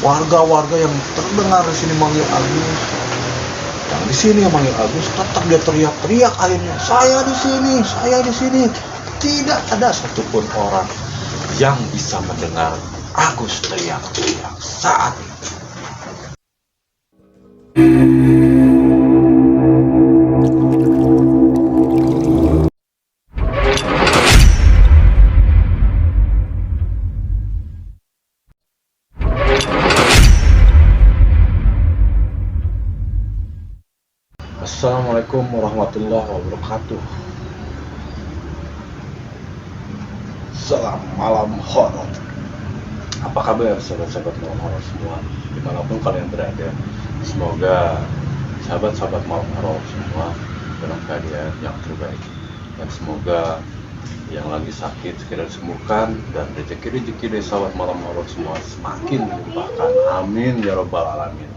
Warga-warga yang terdengar di sini manggil Agus, yang di sini yang manggil Agus, tetap dia teriak-teriak akhirnya, saya di sini, saya di sini. Tidak ada satupun orang yang bisa mendengar Agus teriak-teriak saat itu. Assalamualaikum warahmatullahi wabarakatuh. Salam malam horor. Apa kabar sahabat-sahabat malam horor semua, dimanapun kalian berada? Semoga sahabat-sahabat malam horor semua dalam keadaan yang terbaik, dan semoga yang lagi sakit segera disembuhkan, dan rezeki-rezeki dari sahabat malam horor semua semakin dilimpahkan. Amin ya robbal alamin.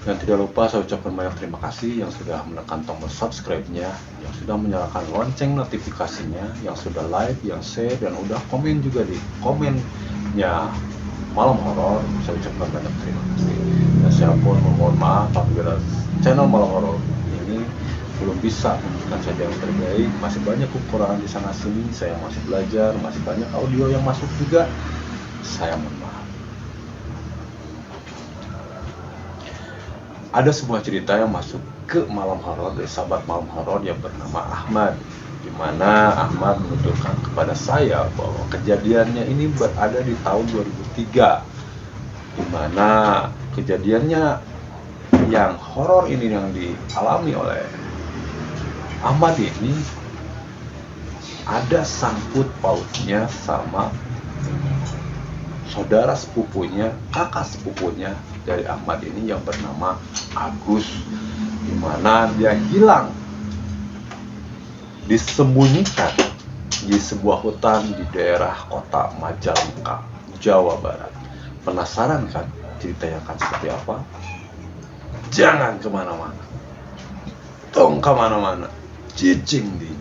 Dan tidak lupa saya ucapkan banyak terima kasih yang sudah menekan tombol subscribe-nya, yang sudah menyalakan lonceng notifikasinya, yang sudah like, yang share, dan udah komen juga di komennya Malam Horor. Saya ucapkan banyak terima kasih. Dan saya pun memohon maaf apabila channel Malam Horor ini belum bisa memberikan saja yang terbaik. Masih banyak kekurangan di sana sini, saya masih belajar, masih banyak audio yang masuk juga. Saya mohon maaf. Ada sebuah cerita yang masuk ke Malam Horor dari sahabat Malam Horor yang bernama Ahmad, di mana Ahmad menuturkan kepada saya bahwa kejadiannya ini berada di tahun 2003, di mana kejadiannya yang horor ini yang dialami oleh Ahmad ini ada sangkut pautnya sama saudara sepupunya, kakak sepupunya dari Ahmad ini yang bernama Agus, di mana dia hilang, disembunyikan di sebuah hutan di daerah kota Majalengka, Jawa Barat. Penasaran kan ceritanya akan seperti apa? Jangan kemana-mana, tong kemana-mana, cicing di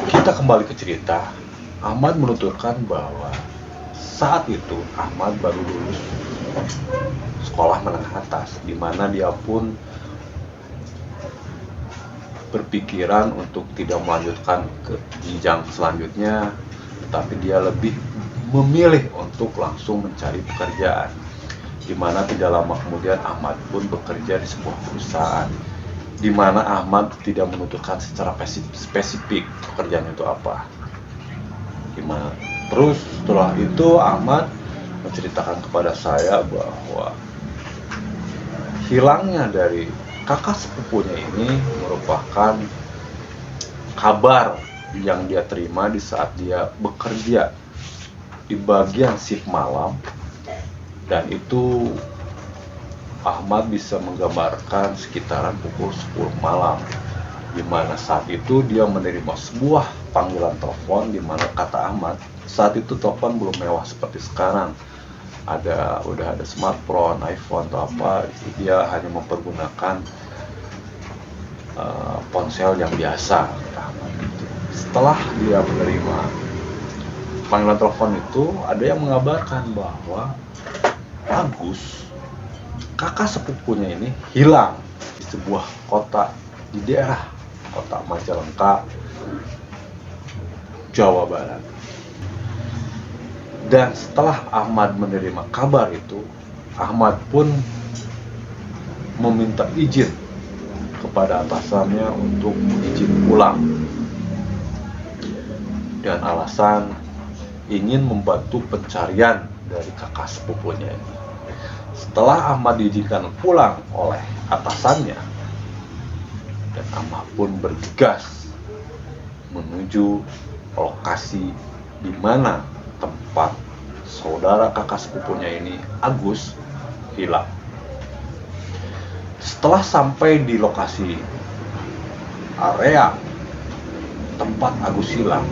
Kita kembali ke cerita. Ahmad menuturkan bahwa saat itu Ahmad baru lulus sekolah menengah atas, di mana dia pun berpikiran untuk tidak melanjutkan ke jenjang selanjutnya, tetapi dia lebih memilih untuk langsung mencari pekerjaan, di mana tidak lama kemudian Ahmad pun bekerja di sebuah perusahaan, di mana Ahmad tidak menuturkan secara spesifik pekerjaan itu apa. Gimana? Terus setelah itu Ahmad menceritakan kepada saya bahwa hilangnya dari kakak sepupunya ini merupakan kabar yang dia terima di saat dia bekerja di bagian shift malam, dan itu Ahmad bisa menggambarkan sekitaran pukul 10 malam, di mana saat itu dia menerima sebuah panggilan telepon, di mana kata Ahmad saat itu telepon belum mewah seperti sekarang. Udah ada smartphone, iPhone atau apa, dia hanya mempergunakan ponsel yang biasa, kata Ahmad gitu. Setelah dia menerima panggilan telepon itu, ada yang mengabarkan bahwa Agus, kakak sepupunya ini, hilang di sebuah kota di daerah kota Majalengka, Jawa Barat. Dan setelah Ahmad menerima kabar itu, Ahmad pun meminta izin kepada atasannya untuk izin pulang, dan alasan ingin membantu pencarian dari kakak sepupunya ini. Setelah Ahmad diizinkan pulang oleh atasannya, dan Ahmad pun bergegas menuju lokasi di mana tempat saudara kakak sepupunya ini, Agus, hilang. Setelah sampai di lokasi area tempat Agus hilang,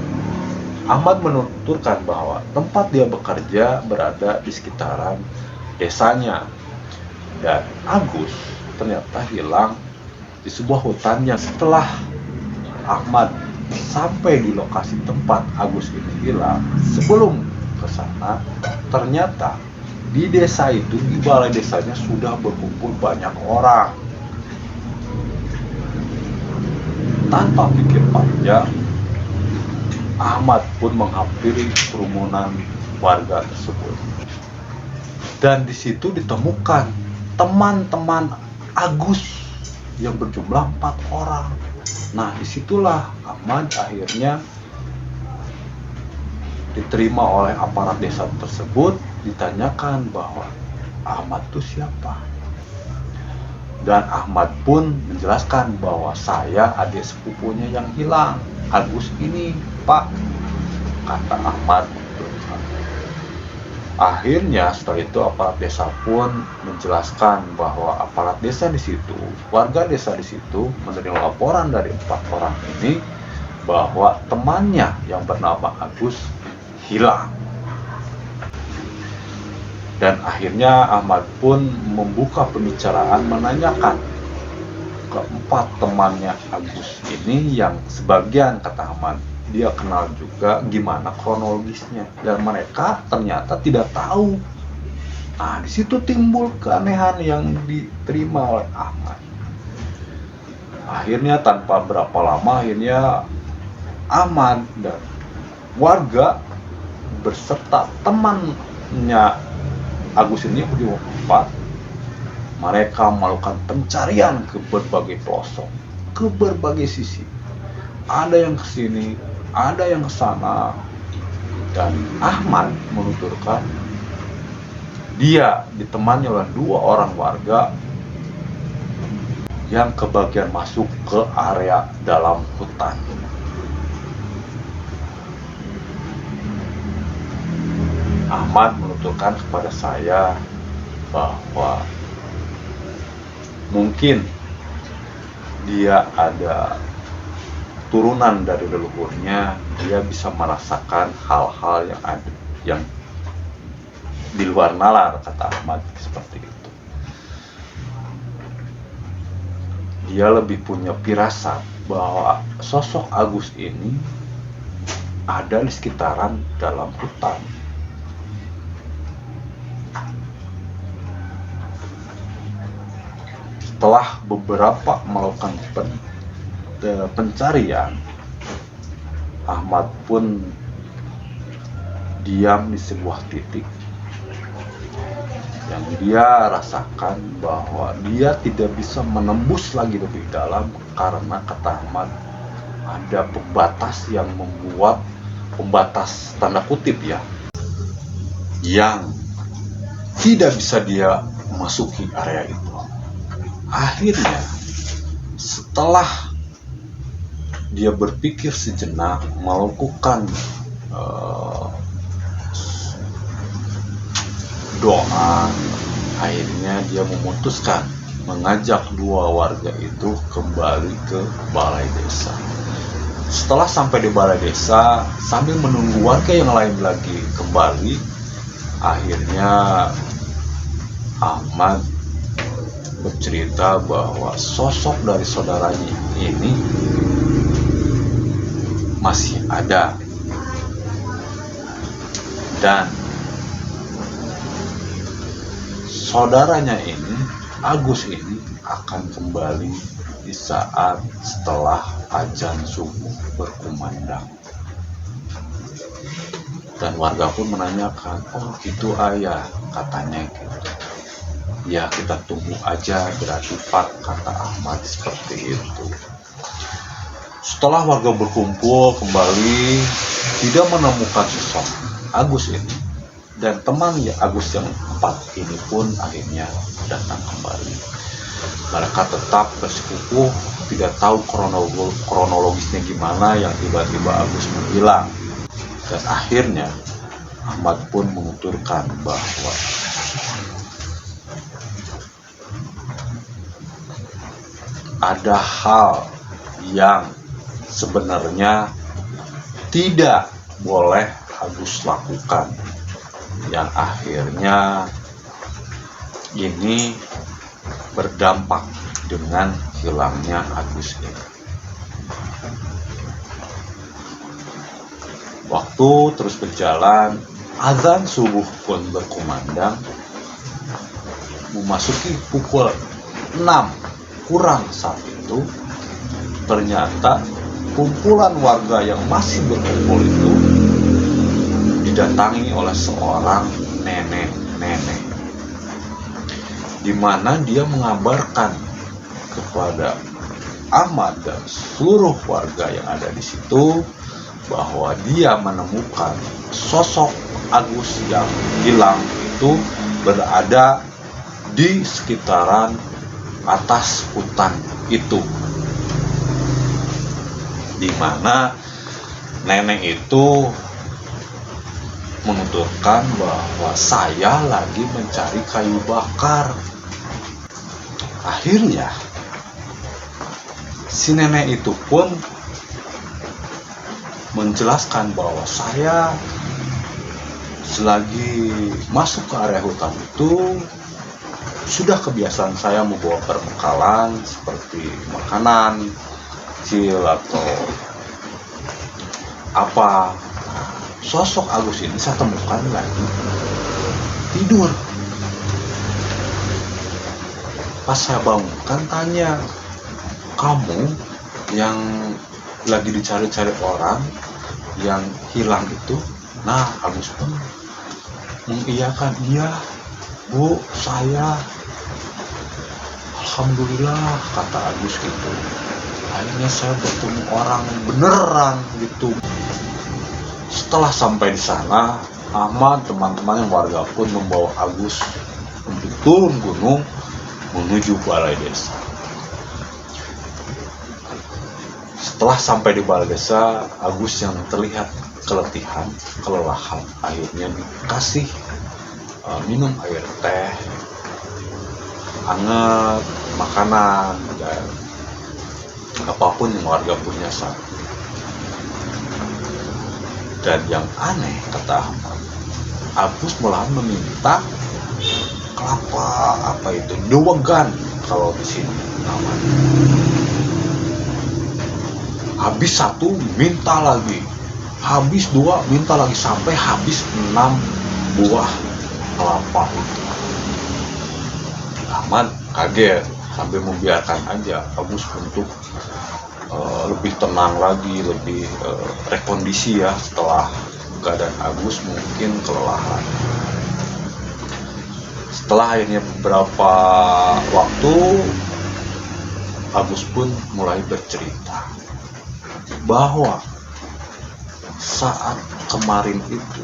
Ahmad menuturkan bahwa tempat dia bekerja berada di sekitaran desanya, dan Agus ternyata hilang di sebuah hutan yang setelah Ahmad sampai di lokasi tempat Agus ini hilang, sebelum ke sana ternyata di desa itu, di balai desanya sudah berkumpul banyak orang. Tanpa pikir panjang, Ahmad pun menghampiri kerumunan warga tersebut. Dan di situ ditemukan teman-teman Agus yang berjumlah 4 orang. Nah, disitulah Ahmad akhirnya diterima oleh aparat desa tersebut, ditanyakan bahwa Ahmad itu siapa. Dan Ahmad pun menjelaskan bahwa saya adik sepupunya yang hilang, Agus ini, Pak, kata Ahmad. Akhirnya setelah itu aparat desa pun menjelaskan bahwa aparat desa di situ, warga desa di situ menerima laporan dari 4 orang ini bahwa temannya yang bernama Agus hilang. Dan akhirnya Ahmad pun membuka pembicaraan menanyakan keempat temannya Agus ini, yang sebagian kata Ahmad dia kenal juga gimana kronologisnya, dan mereka ternyata tidak tahu. Nah, di situ timbul keanehan yang diterima oleh Ahmad. Akhirnya tanpa berapa lama, akhirnya Ahmad dan warga berserta temannya Agus ini berempat, mereka melakukan pencarian ke berbagai pelosok, ke berbagai sisi. Ada yang kesini, ada yang kesana, dan Ahmad menuturkan dia ditemani oleh 2 orang warga yang kebagian masuk ke area dalam hutan. Ahmad menuturkan kepada saya bahwa mungkin dia ada turunan dari leluhurnya, dia bisa merasakan hal-hal yang ada yang di luar nalar, kata Ahmad seperti itu. Dia lebih punya firasat bahwa sosok Agus ini ada di sekitaran dalam hutan. Setelah beberapa melakukan pencarian, Ahmad pun diam di sebuah titik yang dia rasakan bahwa dia tidak bisa menembus lagi lebih dalam, karena kata Ahmad ada pembatas yang membuat, pembatas tanda kutip ya, yang tidak bisa dia masuki area itu. Akhirnya setelah dia berpikir sejenak, melakukan doa, akhirnya dia memutuskan mengajak 2 warga itu kembali ke balai desa. Setelah sampai di balai desa, sambil menunggu warga yang lain lagi kembali, akhirnya Ahmad bercerita bahwa sosok dari saudaranya ini masih ada, dan saudaranya ini, Agus ini, akan kembali di saat setelah azan subuh berkumandang. Dan warga pun menanyakan, oh gitu ayah, katanya gitu. Ya kita tunggu aja berarti Pak, kata Ahmad seperti itu. Setelah warga berkumpul kembali, tidak menemukan sosok Agus ini, dan teman ya Agus yang 4 ini pun akhirnya datang kembali. Mereka tetap bersikukuh, tidak tahu kronologisnya gimana yang tiba-tiba Agus menghilang. Dan akhirnya Ahmad pun menuturkan bahwa ada hal yang sebenarnya tidak boleh Agus lakukan, yang akhirnya ini berdampak dengan hilangnya Agus ini. Waktu terus berjalan, azan subuh pun berkumandang. Memasuki pukul 6 kurang 1, ternyata kumpulan warga yang masih berkumpul itu didatangi oleh seorang nenek-nenek, di mana dia mengabarkan kepada Ahmad dan seluruh warga yang ada di situ bahwa dia menemukan sosok Agus yang hilang itu berada di sekitaran atas hutan itu, di mana nenek itu menuturkan bahwa saya lagi mencari kayu bakar. Akhirnya si nenek itu pun menjelaskan bahwa saya selagi masuk ke area hutan itu sudah kebiasaan saya membawa perbekalan seperti makanan kecil atau apa. Sosok Agus ini saya temukan lagi tidur. Pas saya bangunkan tanya, kamu yang lagi dicari-cari orang yang hilang itu? Nah, Agus pun mengiyakan, iya Bu, saya. Alhamdulillah, kata Agus gitu. Akhirnya saya bertemu orang beneran gitu. Setelah sampai di sana, Ahmad, teman-teman yang warga pun membawa Agus untuk turun gunung menuju balai desa. Setelah sampai di balai desa, Agus yang terlihat kelelahan, akhirnya dikasih minum air teh hangat, makanan, dan apapun yang warga punya saat. Dan yang aneh, kata Ahmad, Agus malahan meminta kelapa, apa itu, dewegan kalau di sini namanya. Habis 1 minta lagi, habis 2 minta lagi, sampai habis 6 buah kelapa itu. Ahmad kaget sambil membiarkan aja Agus untuk lebih tenang lagi, lebih rekondisi ya setelah keadaan Agus mungkin kelelahan. Setelah akhirnya beberapa waktu, Agus pun mulai bercerita bahwa saat kemarin itu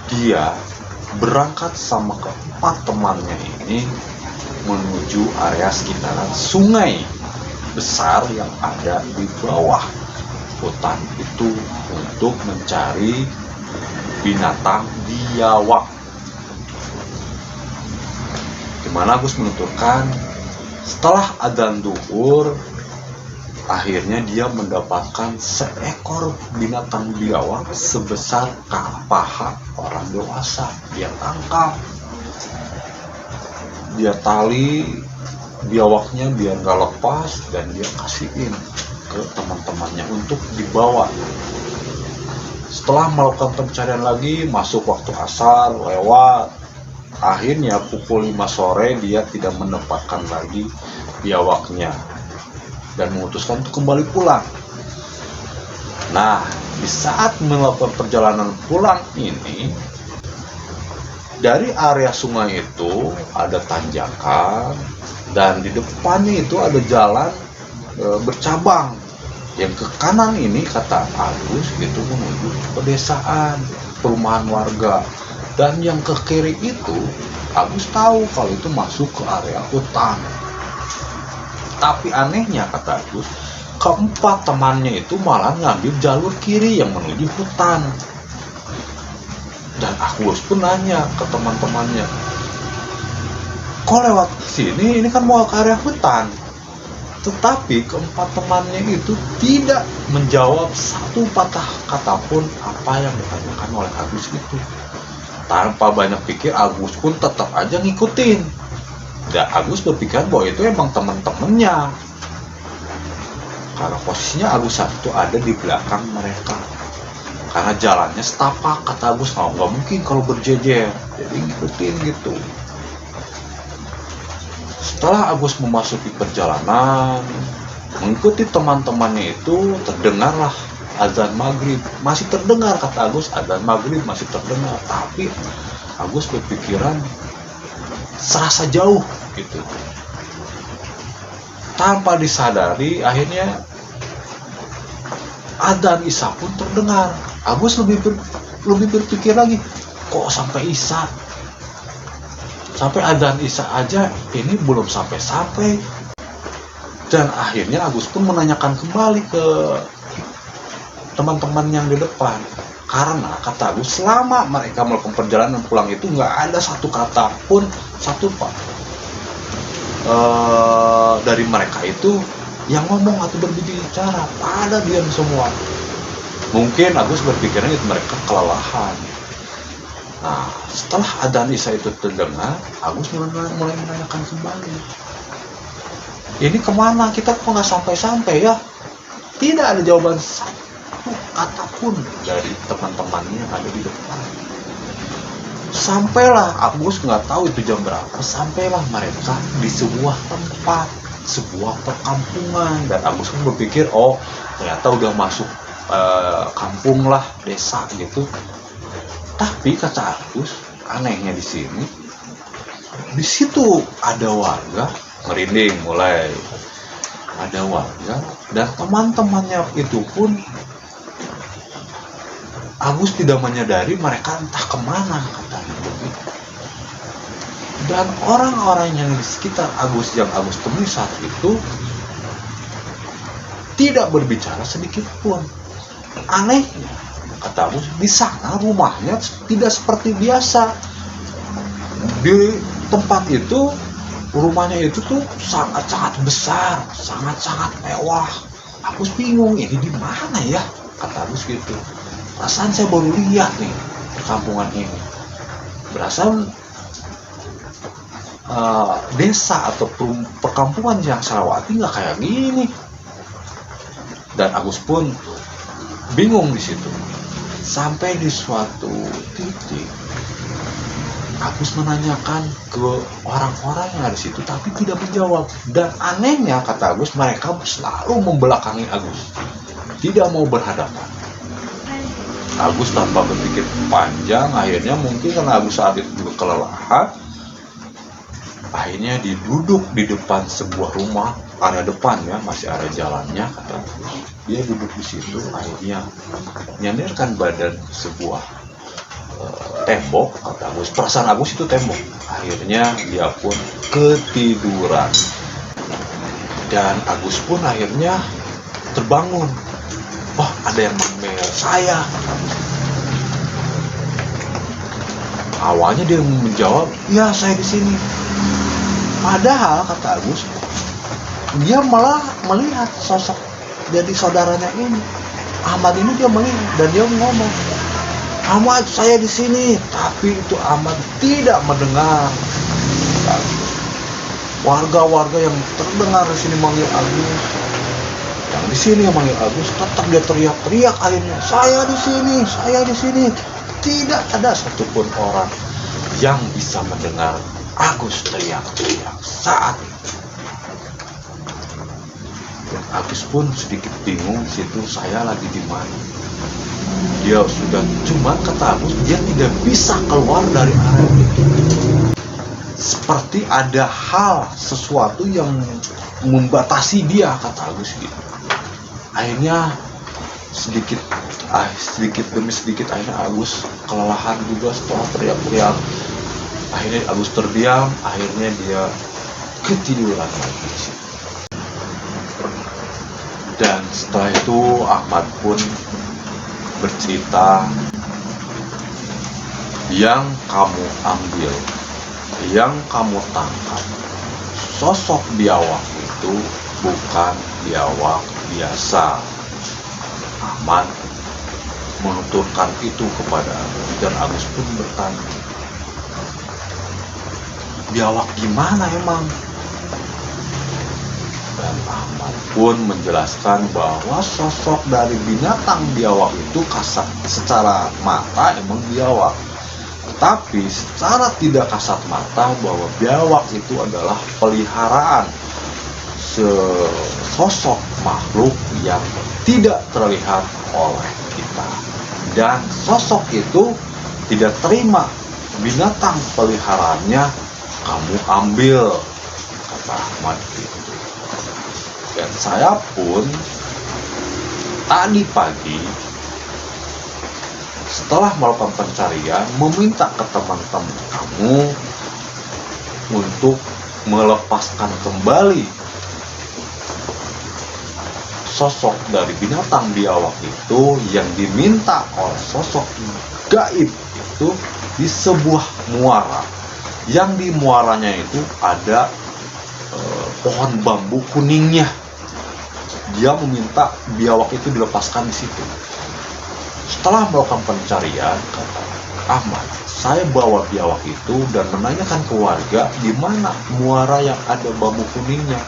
dia berangkat sama ke-4 temannya ini menuju area sekitaran sungai besar yang ada di bawah hutan itu untuk mencari binatang biawak. Dimana Agus menuturkan setelah adzan zuhur, akhirnya dia mendapatkan seekor binatang biawak sebesar paha orang dewasa. Dia tangkap, dia tali biawaknya biar gak lepas, dan dia kasihin ke teman-temannya untuk dibawa. Setelah melakukan pencarian lagi, masuk waktu asar lewat, akhirnya pukul 5 sore dia tidak mendapatkan lagi biawaknya dan memutuskan untuk kembali pulang. Nah, di saat melakukan perjalanan pulang ini, dari area sungai itu ada tanjakan, dan di depannya itu ada jalan bercabang. Yang ke kanan ini, kata Agus, itu menuju pedesaan, perumahan warga. Dan yang ke kiri itu, Agus tahu kalau itu masuk ke area hutan. Tapi anehnya, kata Agus, ke-4 temannya itu malah ngambil jalur kiri yang menuju hutan. Dan Agus pun nanya ke teman-temannya, kok lewat sini? Ini kan mau ke area hutan. Tetapi ke-4 temannya itu tidak menjawab satu patah kata pun apa yang ditanyakan oleh Agus itu. Tanpa banyak pikir, Agus pun tetap aja ngikutin. Dan Agus berpikir bahwa itu emang teman-temannya. karena posisinya Agus saat itu ada di belakang mereka. Karena jalannya setapak, kata Agus, nggak mungkin kalau berjejer, jadi ngikutin gitu. Setelah Agus memasuki perjalanan, mengikuti teman-temannya itu, terdengarlah azan maghrib. Masih terdengar, kata Agus, azan maghrib masih terdengar. Tapi Agus berpikiran serasa jauh gitu. Tanpa disadari, akhirnya azan isya pun terdengar. Agus lebih berpikir lagi, kok sampai isya? Sampai azan isya aja ini belum sampai-sampai. Dan akhirnya Agus pun menanyakan kembali ke teman-teman yang di depan. Karena kata Agus, selama mereka melakukan perjalanan pulang itu nggak ada satu kata pun, satu pak dari mereka itu yang ngomong atau berbicara, pada diam semua. Mungkin Agus berpikirnya itu mereka kelelahan. Nah, setelah adzan isya itu terdengar, Agus mulai menanyakan kembali, ini kemana? Kita kok nggak sampai-sampai ya? Tidak ada jawaban satu kata pun dari teman-temannya yang ada di depan. Sampailah, Agus nggak tahu itu jam berapa, sampailah mereka di sebuah tempat, sebuah perkampungan. Dan Agus pun berpikir, oh ternyata udah masuk kampung lah, desa gitu. Tapi kata Agus, anehnya di sini, di situ ada warga, merinding mulai. Ada warga dan teman-temannya itu pun Agus tidak menyadari mereka entah kemana, katanya begitu. Dan orang-orang yang di sekitar Agus yang Agus temui saat itu tidak berbicara sedikit pun. Anehnya, kata Agus, di sana rumahnya tidak seperti biasa. Di tempat itu, rumahnya itu tuh sangat-sangat besar, sangat-sangat mewah. Agus bingung, ini di mana ya? Kata Agus gitu. Perasaan saya baru lihat nih perkampungan ini. Berasal desa atau perkampungan yang Sarawati nggak kayak gini. Dan Agus pun bingung di situ. Sampai di suatu titik, Agus menanyakan ke orang-orang yang ada di situ, tapi tidak menjawab. Dan anehnya, kata Agus, mereka selalu membelakangi Agus, tidak mau berhadapan. Agus tanpa berpikir panjang, akhirnya mungkin karena Agus saat itu juga kelelahan, akhirnya diduduk di depan sebuah rumah, area depan ya, masih area jalannya, kata Agus. Dia duduk di situ, akhirnya nyandarkan badan sebuah tembok, kata Agus. Perasaan Agus itu tembok. Akhirnya dia pun ketiduran. Dan Agus pun akhirnya terbangun. Wah, ada yang manggil saya. Awalnya dia menjawab, ya saya di sini. Padahal kata Agus, dia malah melihat sosok jadi saudaranya ini, Ahmad ini. Dia melihat dan dia ngomong, Ahmad, saya di sini. Tapi itu Ahmad tidak mendengar. Warga-warga yang terdengar di sini manggil Agus, yang di sini yang manggil Agus, tetap dia teriak-teriak akhirnya, saya di sini, saya di sini. Tidak ada satupun orang yang bisa mendengar Agus teriak-teriak saat itu. Dan Agus pun sedikit bingung, situ saya lagi di mana. Dia sudah, cuma kata Agus, dia tidak bisa keluar dari area itu. Seperti ada hal, sesuatu yang membatasi dia, kata Agus gitu. Akhirnya sedikit demi sedikit akhirnya Agus kelelahan juga setelah teriak-teriak. Akhirnya Agus terdiam, akhirnya dia ketiduran lagi. Dan setelah itu Ahmad pun bercerita, yang kamu ambil, yang kamu tangkap, sosok biawak itu bukan biawak biasa. Ahmad menuturkan itu kepada Agus, dan Agus pun bertanya, biawak gimana emang? Dan Ahmad pun menjelaskan bahwa sosok dari binatang biawak itu kasat secara mata emang biawak, tetapi secara tidak kasat mata bahwa biawak itu adalah peliharaan sosok makhluk yang tidak terlihat oleh kita, dan sosok itu tidak terima binatang peliharaannya kamu ambil, kata Ahmad gitu. Dan saya pun tadi pagi setelah melakukan pencarian meminta ke teman-teman kamu untuk melepaskan kembali sosok dari binatang biawak itu yang diminta oleh sosok gaib itu di sebuah muara, yang di muaranya itu ada pohon bambu kuningnya. Dia meminta biawak itu dilepaskan di situ. Setelah melakukan pencarian, kata Ahmad, saya bawa biawak itu dan menanyakan ke warga di mana muara yang ada bambu kuningnya.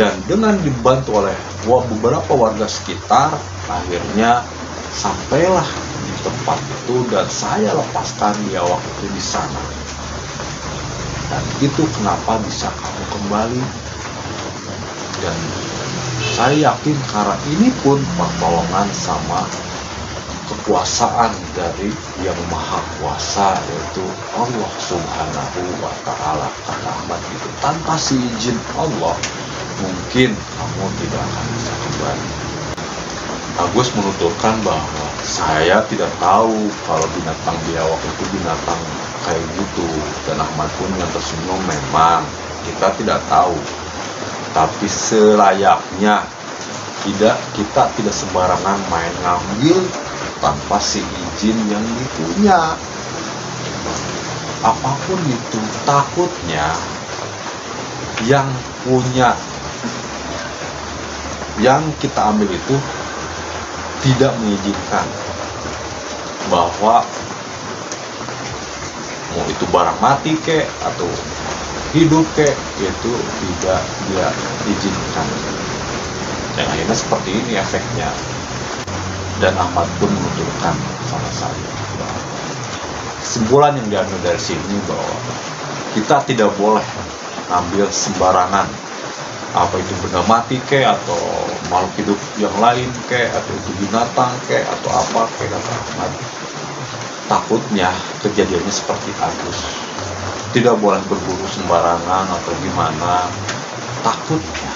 Dan dengan dibantu oleh beberapa warga sekitar, akhirnya sampailah di tempat itu dan saya lepaskan biawak itu di sana. Dan itu kenapa bisa kamu kembali. Dan saya yakin karena ini pun pertolongan sama kekuasaan dari yang maha kuasa, yaitu Allah subhanahu wa ta'ala, kata Ahmad itu. Tanpa si izin Allah mungkin kamu tidak akan bisa kembali. Agus menuturkan bahwa saya tidak tahu kalau binatang biawak itu binatang kayak gitu, dan Ahmad pun yang tersenyum, memang kita tidak tahu, tapi selayaknya kita tidak sembarangan main ngambil tanpa si izin yang dipunya. Apapun itu, takutnya yang punya, yang kita ambil itu tidak mengizinkan bahwa mau itu barang mati kek atau hidup kek, itu tidak dia izinkan. Dan akhirnya seperti ini efeknya. Dan Ahmad pun menuturkan sama saya bahwa kesimpulan yang diambil dari sini bahwa kita tidak boleh ambil sembarangan, apa itu benda mati kek atau makhluk hidup yang lain kek atau itu binatang kek atau apa kek, kata Ahmad. Takutnya kejadiannya seperti Agus, tidak boleh berburu sembarangan atau gimana, takutnya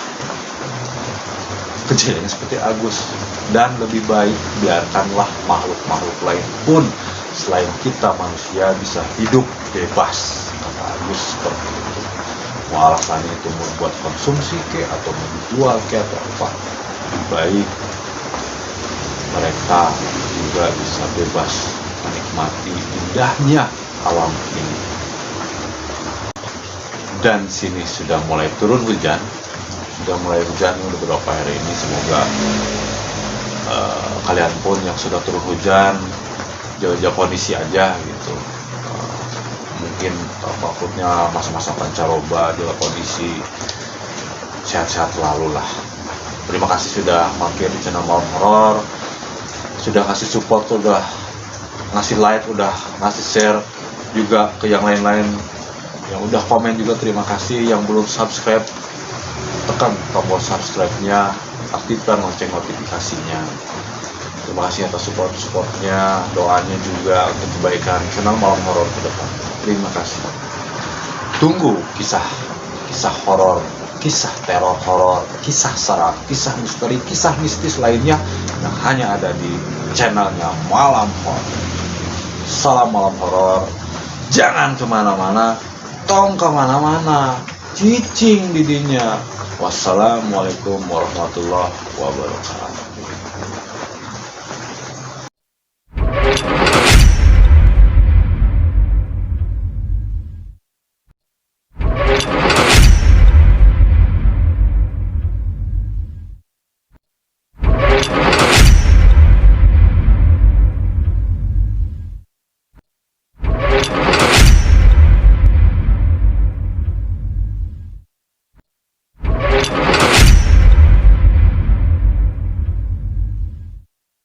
kejadiannya seperti Agus. Dan lebih baik biarkanlah makhluk-makhluk lain pun selain kita manusia bisa hidup bebas, kata Agus seperti itu. Mau alasannya itu membuat konsumsi ke atau menjual ke atau apa, lebih baik mereka juga bisa bebas menikmati indahnya alam ini. Dan sini sudah mulai turun hujan, udah beberapa hari ini. Semoga kalian pun yang sudah turun hujan jaga kondisi aja gitu. Mungkin takutnya masa-masa pancaroba jaga kondisi, sehat-sehat selalu lah. Terima kasih sudah mampir di channel Malam Horor, sudah kasih support, udah ngasih like, udah ngasih share juga ke yang lain-lain, yang udah komen juga terima kasih. Yang belum subscribe, tekan tombol subscribe-nya, aktifkan lonceng notifikasinya. Terima kasih atas support-supportnya, doanya juga untuk kebaikan channel Malam Horor ke depan. Terima kasih. Tunggu kisah horor, kisah teror horor, kisah seram, kisah misteri, kisah mistis lainnya yang hanya ada di channelnya Malam Horor. Salam Malam Horor. Jangan kemana-mana, tong kemana-mana, cicing didinya. Wassalamualaikum warahmatullahi wabarakatuh.